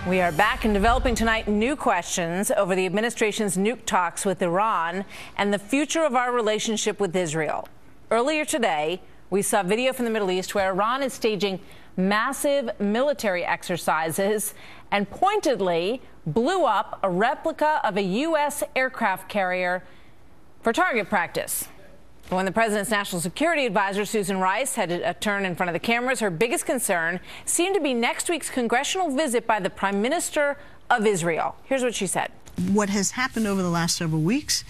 We are back and developing tonight new questions over the administration's nuke talks with Iran and the future of our relationship with Israel. Earlier today, we saw video from the Middle East where Iran is staging massive military exercises and pointedly blew up a replica of a U.S. aircraft carrier for target practice. When the president's national security advisor, Susan Rice, had a turn in front of the cameras, her biggest concern seemed to be next week's congressional visit by the Prime Minister of Israel. Here's what she said. What has happened over the last several weeks,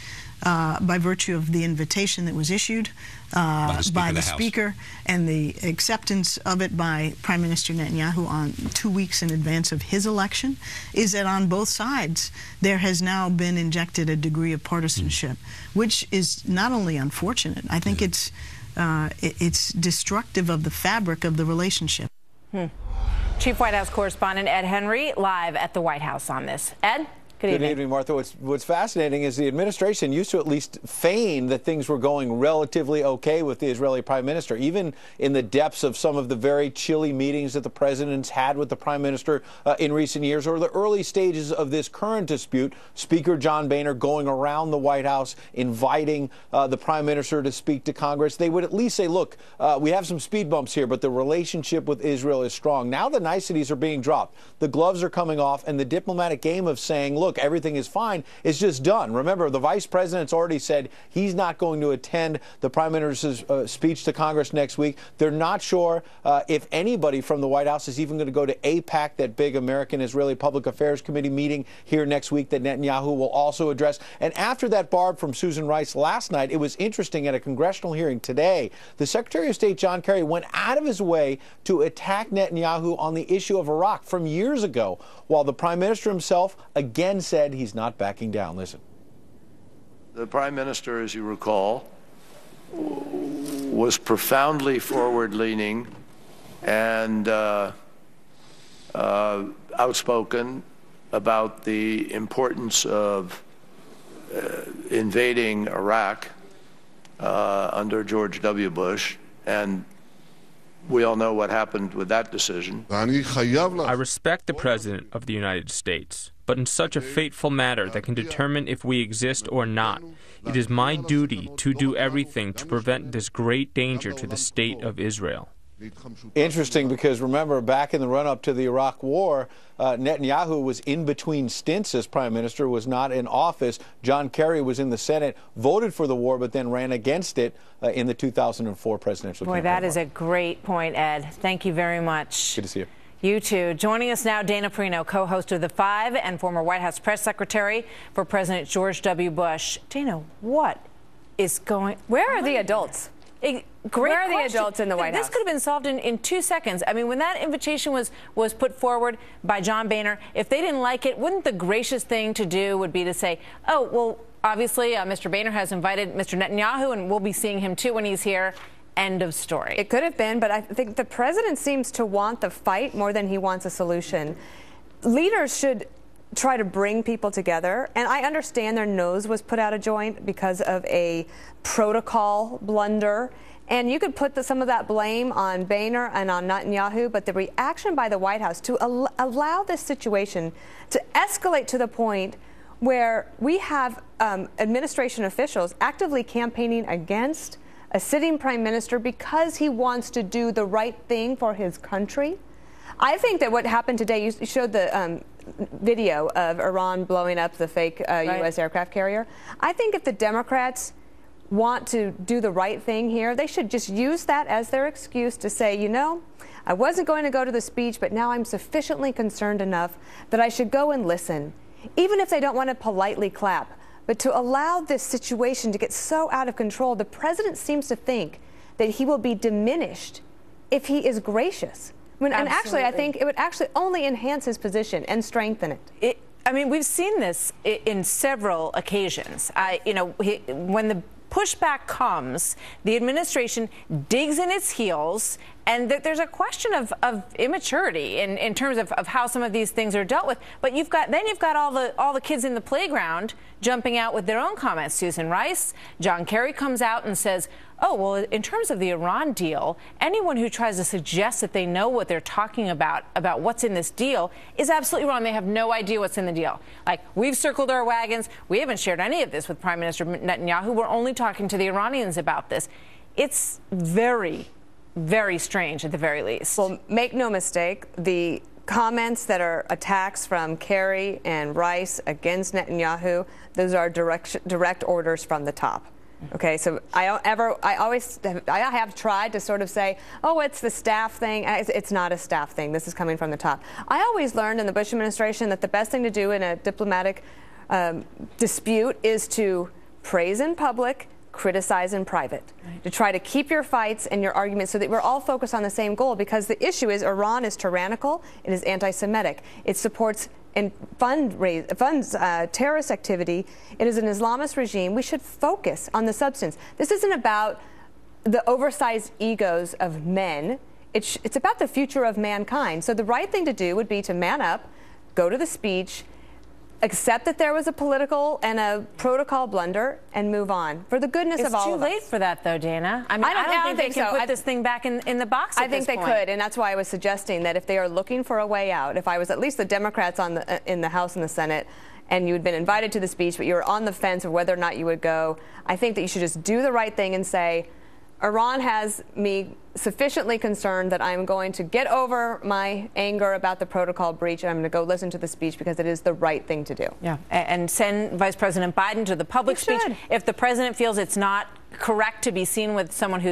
by virtue of the invitation that was issued by the Speaker and the acceptance of it by Prime Minister Netanyahu on 2 weeks in advance of his election, is that on both sides there has now been injected a degree of partisanship, which is not only unfortunate, I think it's destructive of the fabric of the relationship. Chief White House correspondent Ed Henry live at the White House on this. Ed? Good evening, Martha. What's fascinating is the administration used to at least feign that things were going relatively okay with the Israeli prime minister, even in the depths of some of the very chilly meetings that the president's had with the prime minister in recent years, or the early stages of this current dispute. Speaker John Boehner going around the White House, inviting the prime minister to speak to Congress. They would at least say, look, we have some speed bumps here, but the relationship with Israel is strong. Now the niceties are being dropped. The gloves are coming off, and the diplomatic game of saying, look, everything is fine, is just done. Remember, the vice president's already said he's not going to attend the prime minister's speech to Congress next week. They're not sure if anybody from the White House is even going to go to AIPAC, that big American-Israeli Public Affairs Committee meeting here next week that Netanyahu will also address. And after that barb from Susan Rice last night, it was interesting at a congressional hearing today, the Secretary of State John Kerry went out of his way to attack Netanyahu on the issue of Iraq from years ago, while the prime minister himself again said he's not backing down. Listen. The prime minister, as you recall, was profoundly forward-leaning and outspoken about the importance of invading Iraq under George W. Bush, and we all know what happened with that decision. I respect the President of the United States, but in such a fateful matter that can determine if we exist or not, it is my duty to do everything to prevent this great danger to the state of Israel. Interesting, because remember, back in the run-up to the Iraq War, Netanyahu was in between stints as prime minister, was not in office. John Kerry was in the Senate, voted for the war, but then ran against it in the 2004 presidential campaign. Boy, that is a great point, Ed. Thank you very much. Good to see you. You too. Joining us now, Dana Perino, co-host of The Five and former White House press secretary for President George W. Bush. Dana, what is going on? Where are the adults? Where are the adults in the White House? This could have been solved in 2 seconds. I mean, when that invitation was put forward by John Boehner, if they didn't like it, wouldn't the gracious thing to do would be to say, oh, well, obviously, Mr. Boehner has invited Mr. Netanyahu, and we'll be seeing him, too, when he's here. End of story. It could have been, but I think the president seems to want the fight more than he wants a solution. Leaders should try to bring people together, and I understand their nose was put out of joint because of a protocol blunder, and you could put some of that blame on Boehner and on Netanyahu, but the reaction by the White House to allow this situation to escalate to the point where we have administration officials actively campaigning against a sitting prime minister because he wants to do the right thing for his country. I think that what happened today, you showed the video of Iran blowing up the fake U.S. aircraft carrier. I think if the Democrats want to do the right thing here, they should just use that as their excuse to say, you know, I wasn't going to go to the speech, but now I'm sufficiently concerned enough that I should go and listen, even if they don't want to politely clap. But to allow this situation to get so out of control, the president seems to think that he will be diminished if he is gracious. And actually, I think it would actually only enhance his position and strengthen it. I mean, we've seen this in several occasions. When the pushback comes, the administration digs in its heels And there's a question of immaturity in terms of how some of these things are dealt with. But you've got all the kids in the playground jumping out with their own comments. Susan Rice, John Kerry comes out and says, oh, well, in terms of the Iran deal, anyone who tries to suggest that they know what they're talking about what's in this deal is absolutely wrong. They have no idea what's in the deal. Like, we've circled our wagons. We haven't shared any of this with Prime Minister Netanyahu. We're only talking to the Iranians about this. It's very, very strange at the very least. Well, make no mistake, the comments that are attacks from Kerry and Rice against Netanyahu, those are direct orders from the top. Okay, so I have tried to sort of say, oh, it's the staff thing. It's not a staff thing. This is coming from the top. I always learned in the Bush administration that the best thing to do in a diplomatic dispute is to praise in public, criticize in private, to try to keep your fights and your arguments so that we're all focused on the same goal, because the issue is Iran is tyrannical, it is anti-Semitic, it supports and funds terrorist activity, it is an Islamist regime. We should focus on the substance. This isn't about the oversized egos of men, it's about the future of mankind. So the right thing to do would be to man up, go to the speech, accept that there was a political and a protocol blunder, and move on. For the goodness of all of us. It's too late for that, though, Dana. I mean, I don't think they can put this thing back in the box at this point. I think they could, and that's why I was suggesting that if they are looking for a way out, if I was at least the Democrats in the House and the Senate, and you had been invited to the speech, but you were on the fence of whether or not you would go, I think that you should just do the right thing and say, Iran has me sufficiently concerned that I'm going to get over my anger about the protocol breach, and I'm going to go listen to the speech because it is the right thing to do. Yeah, and send Vice President Biden to the public speech. If the president feels it's not correct to be seen with someone who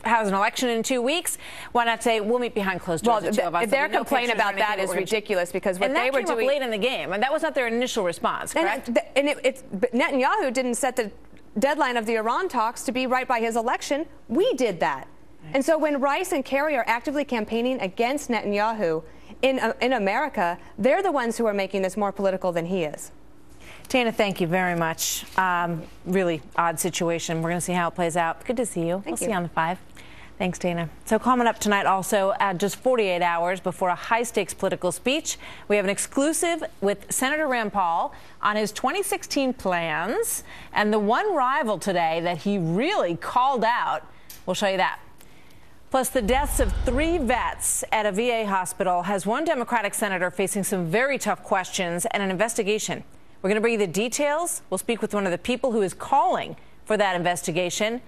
has an election in 2 weeks, why not say, we'll meet behind closed doors? Well, their complaint about that is ridiculous, because what they were doing... And that came up late in the game, and that was not their initial response, correct? But Netanyahu didn't set the deadline of the Iran talks to be right by his election. We did that. And so when Rice and Kerry are actively campaigning against Netanyahu in America, they're the ones who are making this more political than he is. Dana, thank you very much. Really odd situation. We're going to see how it plays out. Good to see you. We'll see you on the 5. Thanks, Dana. So coming up tonight also, at just 48 hours before a high-stakes political speech, we have an exclusive with Senator Rand Paul on his 2016 plans and the one rival today that he really called out. We'll show you that. Plus, the deaths of 3 vets at a VA hospital has one Democratic senator facing some very tough questions and an investigation. We're going to bring you the details. We'll speak with one of the people who is calling for that investigation.